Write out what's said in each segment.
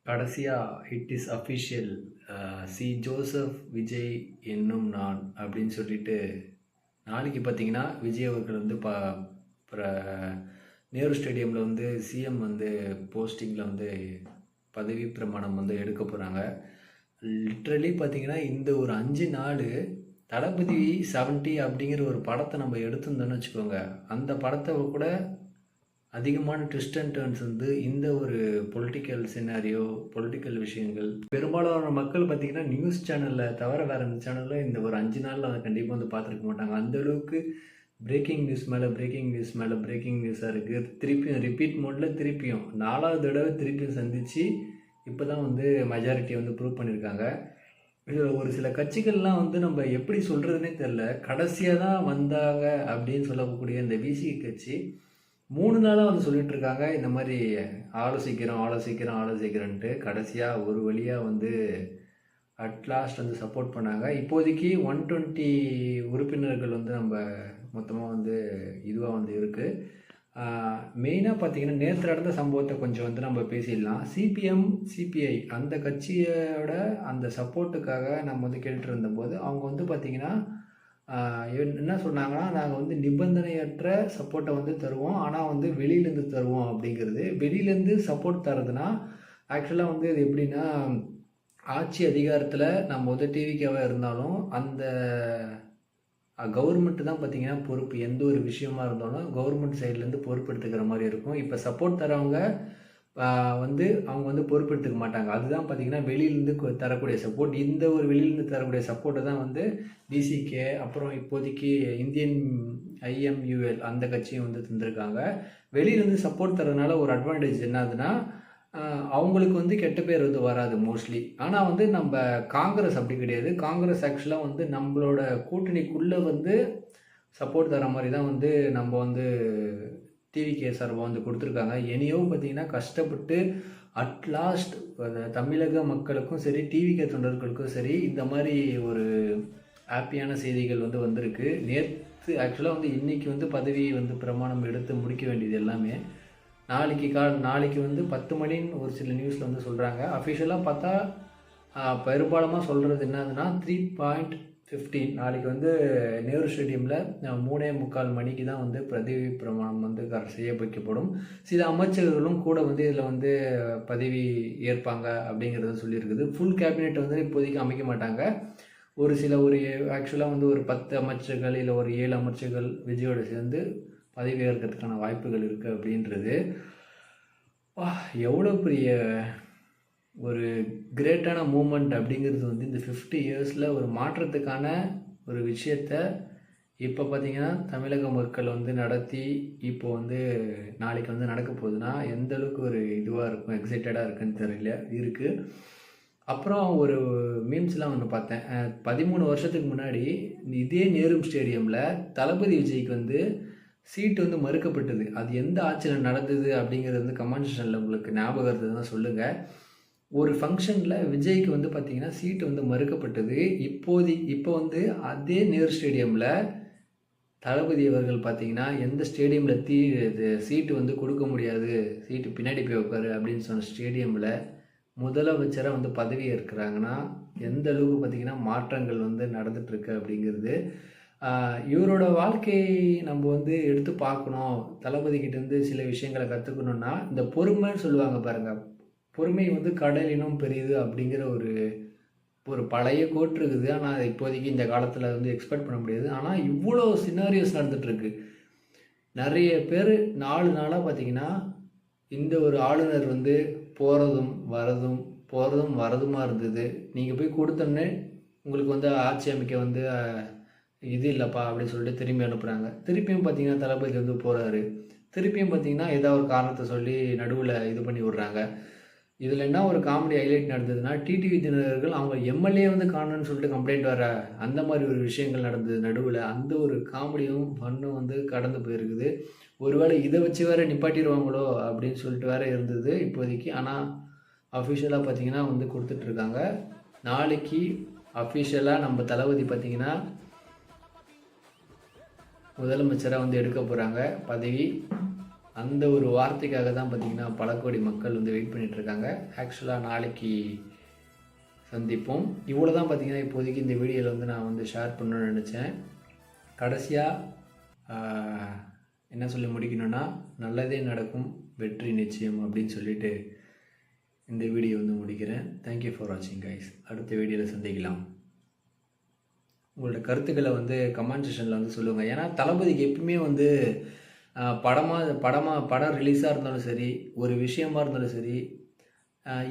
கடைசியாக it is official C Joseph Vijay என்னும் நான் அப்படின்னு சொல்லிட்டு நாளைக்கு பார்த்தீங்கன்னா விஜய் அவர்கள் வந்து நேரு ஸ்டேடியமில் வந்து சிஎம் வந்து போஸ்டிங்கில் வந்து பதவி பிரமாணம் வந்து எடுக்க போகிறாங்க. லிட்ரலி பார்த்தீங்கன்னா இந்த ஒரு 5 நாள் தளபதி 70 அப்படிங்கிற ஒரு படத்தை நம்ம எடுத்திருந்தோன்னு வச்சுக்கோங்க, அந்த படத்தை கூட அதிகமான ட்விஸ்ட் அண்ட் டர்ன்ஸ் வந்து இந்த ஒரு பொலிட்டிக்கல் சினாரியோ, பொலிட்டிக்கல் விஷயங்கள் பெரும்பாலான மக்கள் பார்த்தீங்கன்னா நியூஸ் சேனலில் தவிர வேறு எந்த சேனலில் இந்த ஒரு 5 நாளில் அதை கண்டிப்பாக வந்து பார்த்துருக்க மாட்டாங்க. அந்தளவுக்கு பிரேக்கிங் நியூஸ் மேலே பிரேக்கிங் நியூஸ் மேலே பிரேக்கிங் நியூஸாக இருக்குது. திருப்பியும் ரிப்பீட் மோடில் திருப்பியும் 4வது தடவை திருப்பியும் சந்தித்து இப்போ தான் வந்து மெஜாரிட்டியை வந்து ப்ரூவ் பண்ணியிருக்காங்க. இதில் ஒரு சில கட்சிகள்லாம் வந்து நம்ம எப்படி சொல்கிறதுனே தெரில. கடைசியாக தான் வந்தாங்க அப்படின்னு சொல்லக்கூடிய இந்த விசிக கட்சி 3 நாளாக வந்து சொல்லிட்டு இருக்காங்க, இந்த மாதிரி ஆலோசிக்கிறோன்ட்டு. கடைசியாக ஒரு வழியாக வந்து அட்லாஸ்ட் வந்து சப்போர்ட் பண்ணாங்க. இப்போதைக்கு 120 உறுப்பினர்கள் வந்து நம்ம மொத்தமாக வந்து இதுவாக வந்து இருக்குது. மெயினாக பார்த்திங்கன்னா நேற்று நடந்த சம்பவத்தை கொஞ்சம் வந்து நம்ம பேசிடலாம். சிபிஎம் சிபிஐ அந்த கட்சியோட அந்த சப்போர்ட்டுக்காக நம்ம வந்து கேட்டுட்டு இருந்தபோது அவங்க வந்து பார்த்திங்கன்னா என்ன சொன்னாங்கன்னா, நாங்கள் வந்து நிபந்தனையற்ற சப்போர்ட்டை வந்து தருவோம், ஆனால் வந்து வெளியிலேருந்து தருவோம் அப்படிங்கிறது. வெளியிலேருந்து சப்போர்ட் தரதுன்னா ஆக்சுவலாக வந்து இது எப்படின்னா, ஆட்சி அதிகாரத்தில் நம்ம வந்து டிவிக்காக இருந்தாலும் அந்த கவர்மெண்ட்டு தான் பார்த்திங்கன்னா பொறுப்பு. எந்த ஒரு விஷயமா இருந்தாலும் கவர்மெண்ட் சைட்லேருந்து பொறுப்பெடுத்துக்கிற மாதிரி இருக்கும். இப்போ சப்போர்ட் தரவங்க வந்து அவங்க வந்து பொறுப்பெடுத்துக்க மாட்டாங்க. அதுதான் பார்த்திங்கன்னா வெளியிலேருந்து தரக்கூடிய சப்போர்ட். இந்த ஒரு வெளியிலேருந்து தரக்கூடிய சப்போர்ட்டை தான் வந்து டிசிகே, அப்புறம் இப்போதைக்கு இந்தியன் ஐஎம்யூஎல் அந்த கட்சியும் வந்து தந்திருக்காங்க. வெளியிலேருந்து சப்போர்ட் தரதுனால ஒரு அட்வான்டேஜ் என்னதுன்னா, அவங்களுக்கு வந்து கெட்ட பேர் வந்து வராது மோஸ்ட்லி. ஆனால் வந்து நம்ம காங்கிரஸ் அப்படி கிடையாது. காங்கிரஸ் ஆக்சுவலாக வந்து நம்மளோட கூட்டணிக்குள்ளே வந்து சப்போர்ட் தர மாதிரி தான் வந்து நம்ம வந்து டிவிகே சார்பாக வந்து கொடுத்துருக்காங்க. என்னையோ பார்த்திங்கன்னா கஷ்டப்பட்டு அட்லாஸ்ட் தமிழக மக்களுக்கும் சரி, டிவிகே தொண்டர்களுக்கும் சரி, இந்த மாதிரி ஒரு ஹாப்பியான செய்திகள் வந்து வந்திருக்கு. நேற்று ஆக்சுவலாக வந்து இன்றைக்கி வந்து பதவி வந்து பிரமாணம் எடுத்து முடிக்க வேண்டியது எல்லாமே நாளைக்கு வந்து 10 மணின்னு ஒரு சில நியூஸில் வந்து சொல்கிறாங்க. அஃபிஷியலாக பார்த்தா பெரும்பாலமாக சொல்கிறது என்னதுன்னா 3:15 நாளைக்கு வந்து நேரு ஸ்டேடியமில் 3:45 மணிக்கு தான் வந்து பதவி பிரமாணம் வந்து செய்ய வைக்கப்படும். சில அமைச்சர்களும் கூட வந்து இதில் வந்து பதவி ஏற்பாங்க அப்படிங்கிறத சொல்லியிருக்குது. ஃபுல் கேபினெட் வந்து இப்போதைக்கு அமைக்க மாட்டாங்க. ஒரு ஆக்சுவலாக வந்து ஒரு 10 அமைச்சர்கள் இல்லை ஒரு 7 அமைச்சர்கள் விஜயோடு சேர்ந்து பதவி ஏற்கிறதுக்கான வாய்ப்புகள் இருக்குது அப்படின்றது எவ்வளோ பெரிய ஒரு கிரேட்டான மூமெண்ட் அப்படிங்கிறது வந்து இந்த 50 இயர்ஸில் ஒரு மாற்றத்துக்கான ஒரு விஷயத்த இப்போ பார்த்திங்கன்னா தமிழக மக்கள் வந்து நடத்தி இப்போ வந்து நாளைக்கு வந்து நடக்க போகுதுன்னா எந்த அளவுக்கு ஒரு இதுவாக இருக்கும், எக்ஸைட்டடாக இருக்குன்னு தெரியல இருக்குது. அப்புறம் ஒரு மீம்ஸ்லாம் ஒன்று பார்த்தேன். 13 வருஷத்துக்கு முன்னாடி இதே நேரு ஸ்டேடியமில் தளபதி விஜய்க்கு வந்து சீட்டு வந்து மறுக்கப்பட்டது. அது எந்த ஆட்சியில் நடந்தது அப்படிங்கிறது வந்து கமெண்ட் செக்ஷனில் உங்களுக்கு ஞாபகம் இருந்ததுன்னா சொல்லுங்கள். ஒரு ஃபங்க்ஷனில் விஜய்க்கு வந்து பார்த்திங்கன்னா சீட்டு வந்து மறுக்கப்பட்டது. இப்போ வந்து அதே நேரு ஸ்டேடியமில் தளபதி அவர்கள் பார்த்திங்கன்னா எந்த ஸ்டேடியமில் சீட்டு வந்து கொடுக்க முடியாது, சீட்டு பின்னாடி போய் வைப்பார் அப்படின்னு சொன்ன ஸ்டேடியமில் முதலமைச்சராக வந்து பதவி ஏற்கிறாங்கன்னா எந்த அளவுக்கு பார்த்திங்கன்னா மாற்றங்கள் வந்து நடந்துகிட்ருக்கு அப்படிங்கிறது. இவரோட வாழ்க்கையை நம்ம வந்து எடுத்து பார்க்கணும், தளபதிக்கிட்டேருந்து சில விஷயங்களை கற்றுக்கணுன்னா இந்த பொறுமைன்னு சொல்லுவாங்க பாருங்கள், பொறுமை வந்து கடலினும் பெரியது அப்படிங்கிற ஒரு பழைய கோட் இருக்குது. ஆனால் இப்போதைக்கு இந்த காலத்தில் வந்து எக்ஸ்பெக்ட் பண்ண முடியாது. ஆனால் இவ்வளோ சினாரியோஸ் நடந்துகிட்ருக்கு. நிறைய பேர் 4 நாளாக பார்த்திங்கன்னா இந்த ஒரு ஆளுநர் வந்து போகிறதும் வரதுமாக இருந்தது. நீங்கள் போய் கொடுத்தோன்னே உங்களுக்கு வந்து ஆட்சி அமைக்க வந்து இது இல்லைப்பா அப்படின்னு சொல்லிட்டு திரும்பி அனுப்புகிறாங்க. திருப்பியும் பார்த்திங்கன்னா தளபதி வந்து போகிறாரு. திருப்பியும் பார்த்திங்கன்னா ஏதாவது ஒரு காரணத்தை சொல்லி நடுவில் இது பண்ணி விட்றாங்க. இதில் என்ன ஒரு காமெடி ஹைலைட் நடந்ததுன்னா, டிடிவி தினகரன் அவங்க எம்எல்ஏ வந்து காணணும்னு சொல்லிட்டு கம்ப்ளைண்ட் வர அந்த மாதிரி ஒரு விஷயங்கள் நடந்தது நடுவில். அந்த ஒரு காமெடியும் ஃபன்னும் வந்து கடந்து போயிருக்குது. ஒருவேளை இதை வச்சு வேறு நிப்பாட்டிடுவாங்களோ அப்படின்னு சொல்லிட்டு வேறு இருந்தது இப்போதைக்கு. ஆனால் அஃபிஷியலாக பார்த்திங்கன்னா வந்து கொடுத்துட்ருக்காங்க. நாளைக்கு அஃபிஷியலாக நம்ம தளபதி பார்த்திங்கன்னா முதலமைச்சராக வந்து எடுக்க போகிறாங்க பதவி. அந்த ஒரு வார்த்தைக்காக தான் பார்த்திங்கன்னா பல கோடி மக்கள் வந்து வெயிட் பண்ணிகிட்ருக்காங்க. ஆக்சுவலாக நாளைக்கு சந்திப்போம். இவ்வளோ தான் பார்த்திங்கன்னா இப்போதைக்கு இந்த வீடியோவில் வந்து நான் வந்து ஷேர் பண்ணணும்னு நினச்சேன். கடைசியாக என்ன சொல்லி முடிக்கணும்னா, நல்லதே நடக்கும், வெற்றி நிச்சயம் அப்படின்னு சொல்லிட்டு இந்த வீடியோ வந்து முடிக்கிறேன். தேங்க்யூ ஃபார் வாட்சிங் கைஸ். அடுத்த வீடியோவில் சந்திக்கலாம். உங்களோட கருத்துக்களை வந்து கமெண்ட் செக்ஷனில் வந்து சொல்லுங்கள். ஏன்னா தளபதிக்கு எப்பவுமே வந்து படம் ரிலீஸாக இருந்தாலும் சரி, ஒரு விஷயமா இருந்தாலும் சரி,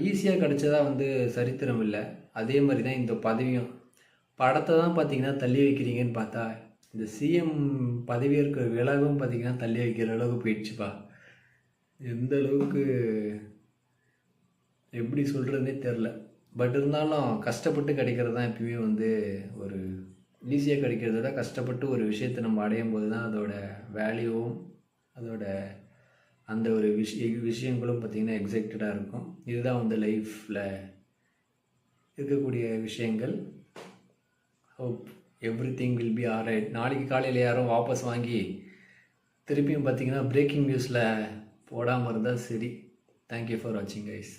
ஈஸியாக கிடச்சதா வந்து சரித்திரம் இல்லை. அதே மாதிரி தான் இந்த பதவியும். படத்தை தான் பார்த்திங்கன்னா தள்ளி வைக்கிறீங்கன்னு பார்த்தா, இந்த சிஎம் பதவியேற்கிற விழாவும் பார்த்திங்கன்னா தள்ளி வைக்கிற அளவுக்கு போயிடுச்சுப்பா. எந்த அளவுக்கு எப்படி சொல்கிறதுனே தெரில. பட் இருந்தாலும் கஷ்டப்பட்டு கிடைக்கிறது தான் எப்பயுமே வந்து ஒரு ஈஸியாக கிடைக்கிறத விட கஷ்டப்பட்டு ஒரு விஷயத்தை நம்ம அடையும் போது தான் அதோட வேல்யூவும் அதோட அந்த ஒரு விஷயங்களும் பார்த்திங்கன்னா எக்ஸைட்டடாக இருக்கும். இதுதான் வந்து லைஃப்பில் இருக்கக்கூடிய விஷயங்கள். Hope everything will be alright. நாளைக்கு காலையில் யாரும் வாபஸ் வாங்கி திருப்பியும் பார்த்திங்கன்னா பிரேக்கிங் நியூஸில் போடாமல் இருந்தால் சரி. தேங்க்யூ ஃபார் வாட்சிங் கைஸ்.